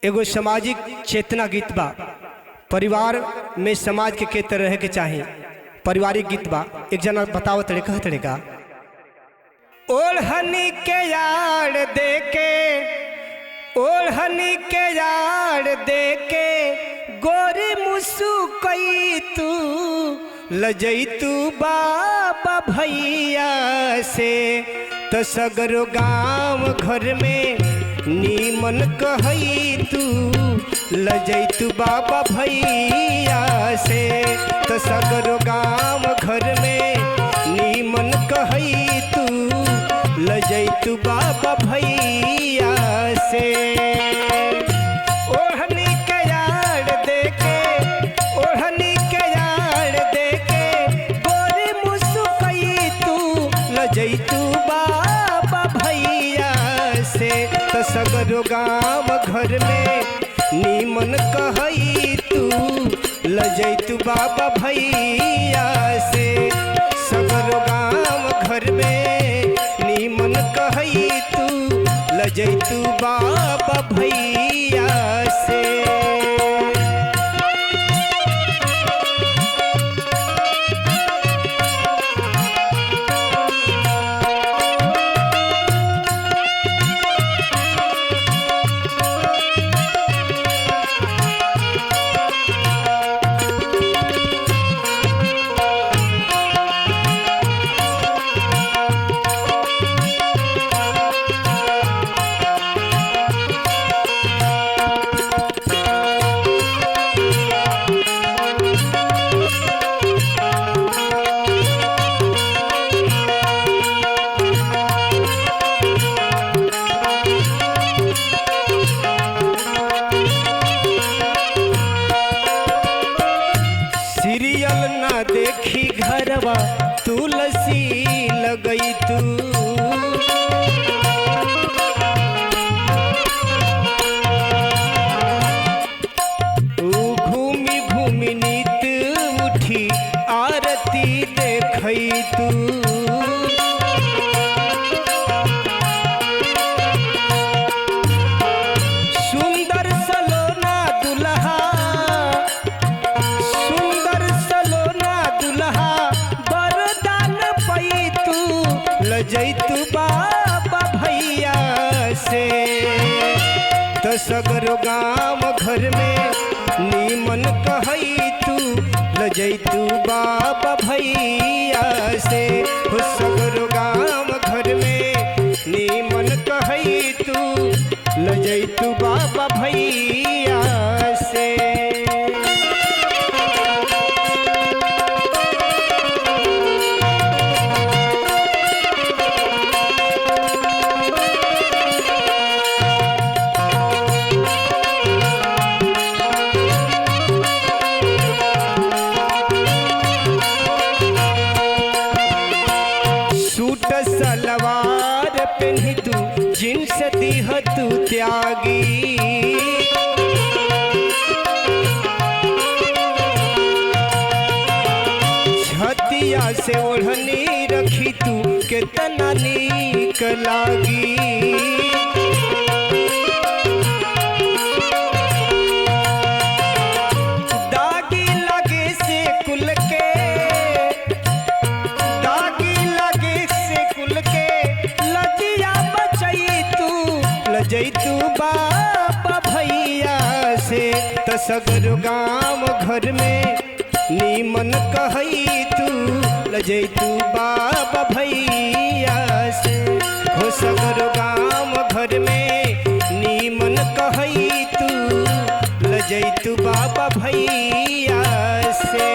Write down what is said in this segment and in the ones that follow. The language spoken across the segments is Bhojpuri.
एगो सामाजिक चेतना गीत बा। परिवार में समाज के तरह रहे के चाहे, पारिवारिक गीत बा। एक जना बताओ तड़े कह तड़े का ओढ़नी के यार देके, ओढ़नी के यार देके गोरी मुसु कई तू लजई तू बाबा भैया से, तो सगरो गाँव घर में नीमन कहई तू लजई तू बाबा भैया से, तो सगरो गाँव घर में नीमन कहई तू लजई तू बाबा भैया से। ओढ़नी के यार देके, ओढ़नी के यार देके गोरी मुसुकई तू लजई तू बाबा भैया से, तो सगरो गाँव घर में नीमन कहई तू लजई तू बाबा भैया से, सगरो गाँव घर में नीमन कहई तू लजई तू बाबा भैया से। सीरियल ना देखी घरवा तुलसी लगई तू, घूमी घूमी नीत उठी आरती देखई तू, सुंदर सलोना दुल्हा, सुंदर सलोना दुल्हा बरदान पई तू लजई तू बाबा भैया से, तो सगरो गाँव घर में नीमन कहई तू लजई तू बाबा भैया से, सगरो गाँव घर में नीमन कहई तू लजई तू बाबा भैया से। सूट सलवार पहनी तू जींस दीह तू त्यागी, छतिया से ओढ़नी रखी तू कितना नीक लागी, दागी लगे से कुल के, दागी लगे से कुल के लजिया बचई तू लजई तू बाबा भैया से, तो सगरो गाँव घर में नीमन कहई तू लजई तू बाबा भैया से, हो सगरो गाँव घर में नीमन कहई तू लजई तू बाबा भैया से।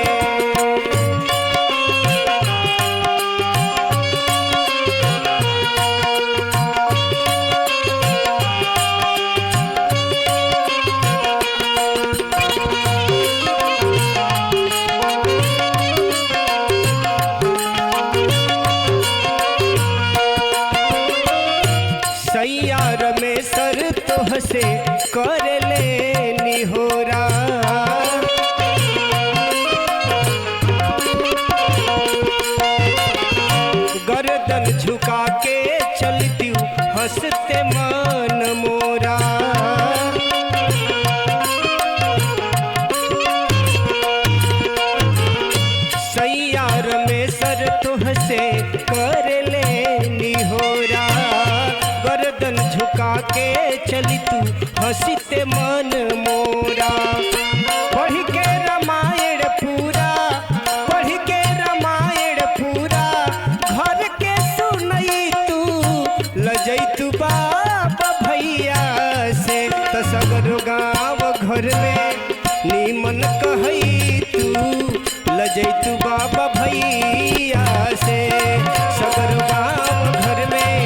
सैयार में सर तोह से कर ले निहोरा, गर्दन झुका के चलती हंसते मन मोरा, हंसिते मन मोरा। पढ़ के रामायण पूरा, पढ़ के रामायण पूरा, घर के सुनई तू लजई तू बाबा भैया से। त सगरो गाँव घर में नीमन कहई तू लजई तू बाबा भैया से। सगरो गाँव घर में